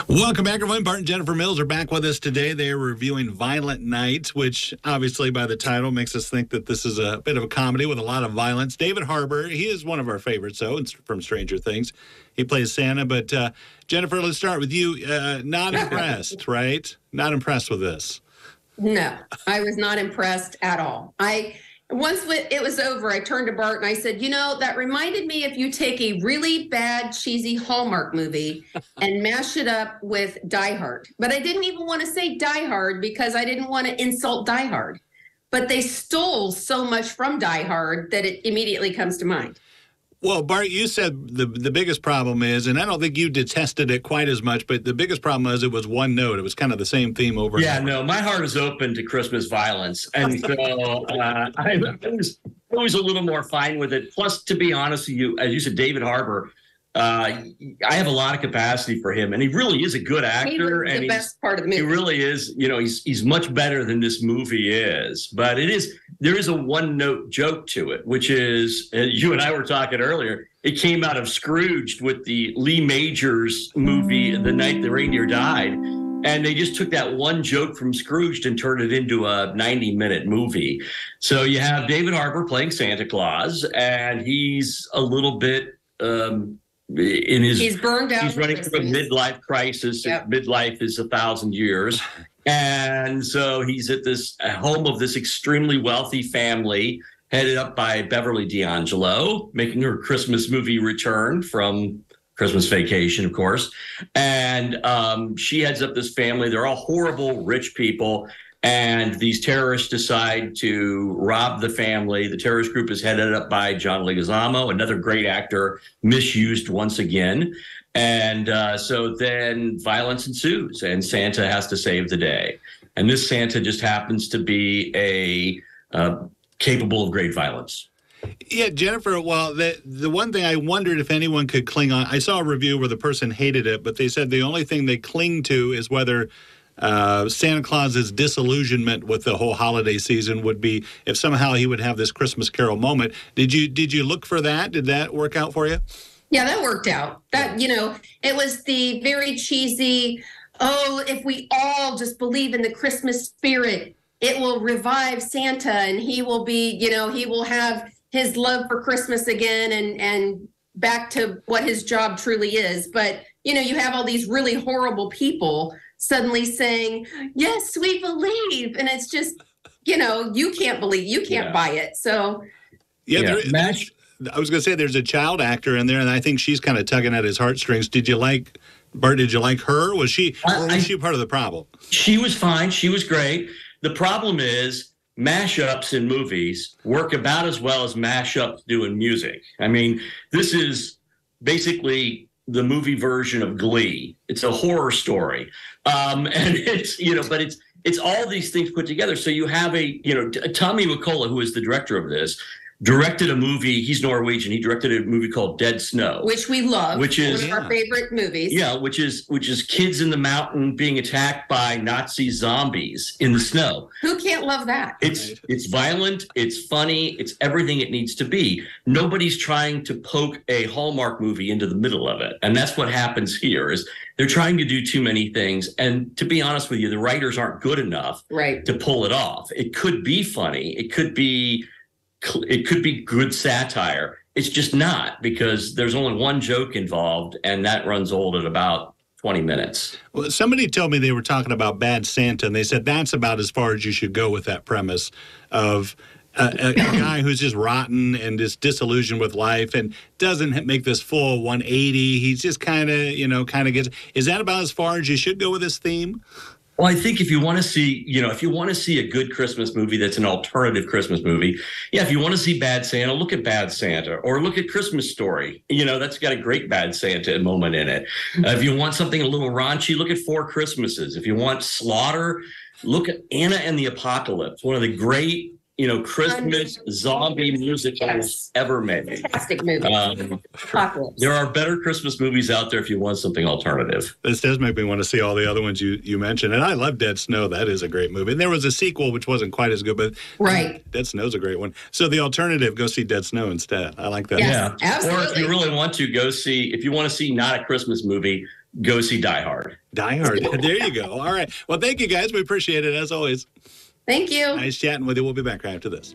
Welcome back, everyone. Bart and Jennifer Mills are back with us today. They are reviewing Violent Night, which obviously by the title makes us think that this is a bit of a comedy with a lot of violence. David Harbour, he is one of our favorites, though, from Stranger Things. He plays Santa. But Jennifer, let's start with you. Not impressed, right? Not impressed with this. No, I was not impressed at all. Once it was over, I turned to Bart and I said, that reminded me if you take a really bad, cheesy Hallmark movie and mash it up with Die Hard. But I didn't even want to say Die Hard because I didn't want to insult Die Hard. But they stole so much from Die Hard that it immediately comes to mind. Well, Bart, you said the biggest problem is, and I don't think you detested it quite as much, but the biggest problem was it was one note. It was kind of the same theme over and over. Yeah, no, my heart is open to Christmas violence. And so I was always a little more fine with it. Plus, to be honest with you, as you said, David Harbour, I have a lot of capacity for him, and he really is a good actor. He was the best part of the movie. He really is. He's much better than this movie is. But there is a one-note joke to it, which is, you and I were talking earlier, it came out of Scrooged with the Lee Majors movie, The Night the Reindeer Died. And they just took that one joke from Scrooged and turned it into a 90-minute movie. So you have David Harbour playing Santa Claus, and he's a little bit... he's burned out. He's running through a midlife crisis. Yep. Midlife is 1,000 years. And so he's at this home of this extremely wealthy family headed up by Beverly D'Angelo, making her Christmas movie return from Christmas Vacation, of course. And she heads up this family. They're all horrible, rich people. And these terrorists decide to rob the family. The terrorist group is headed up by John Leguizamo, another great actor, misused once again. And so then violence ensues, and Santa has to save the day. And this Santa just happens to be capable of great violence. Yeah, Jennifer, well, the one thing I wondered if anyone could cling on, I saw a review where the person hated it, but they said the only thing they cling to is whether Santa Claus's disillusionment with the whole holiday season would be if somehow he would have this Christmas Carol moment. Did you look for that? Did that work out for you? Yeah, that worked out. That, it was the very cheesy, if we all just believe in the Christmas spirit, it will revive Santa and he will be, he will have his love for Christmas again and back to what his job truly is. But, you have all these really horrible people suddenly saying, yes, we believe. And it's just, you can't believe, you can't buy it. So, I was going to say there's a child actor in there, and I think she's kind of tugging at his heartstrings. Bart, did you like her? Was she part of the problem? She was fine. She was great. The problem is mashups in movies work about as well as mashups do in music. I mean, this is basically the movie version of Glee. It's a horror story. And it's, but it's all these things put together. So you have Tommy Wirkola, who is the director of this, directed a movie. He's Norwegian. He directed a movie called Dead Snow, which we love. Which is one of our favorite movies. Yeah, which is kids in the mountain being attacked by Nazi zombies in the snow. Who can't love that? It's violent. It's funny. It's everything it needs to be. Nobody's trying to poke a Hallmark movie into the middle of it, and that's what happens here. Is they're trying to do too many things, and to be honest with you, the writers aren't good enough to pull it off. It could be funny. It could be good satire. It's just not, because there's only one joke involved, and that runs old at about 20 minutes. Well, somebody told me they were talking about Bad Santa, and they said that's about as far as you should go with that premise of a guy who's just rotten and just disillusioned with life and doesn't make this full 180. He's just kind of gets. Is that about as far as you should go with this theme? Well, I think if you want to see a good Christmas movie that's an alternative Christmas movie, if you want to see Bad Santa, look at Bad Santa, or look at Christmas Story. That's got a great Bad Santa moment in it. If you want something a little raunchy, look at Four Christmases. If you want slaughter, look at Anna and the Apocalypse, one of the great Christmas zombie musicals ever made. Fantastic movie. There are better Christmas movies out there if you want something alternative. This does make me want to see all the other ones you mentioned. And I love Dead Snow. That is a great movie. And there was a sequel which wasn't quite as good, but Dead Snow's a great one. So the alternative, go see Dead Snow instead. I like that. Yes, yeah. absolutely. Or if you really want to, if you want to see not a Christmas movie, go see Die Hard. Die Hard. There you go. All right. Well, thank you guys. We appreciate it as always. Thank you. Nice chatting with you. We'll be back right after this.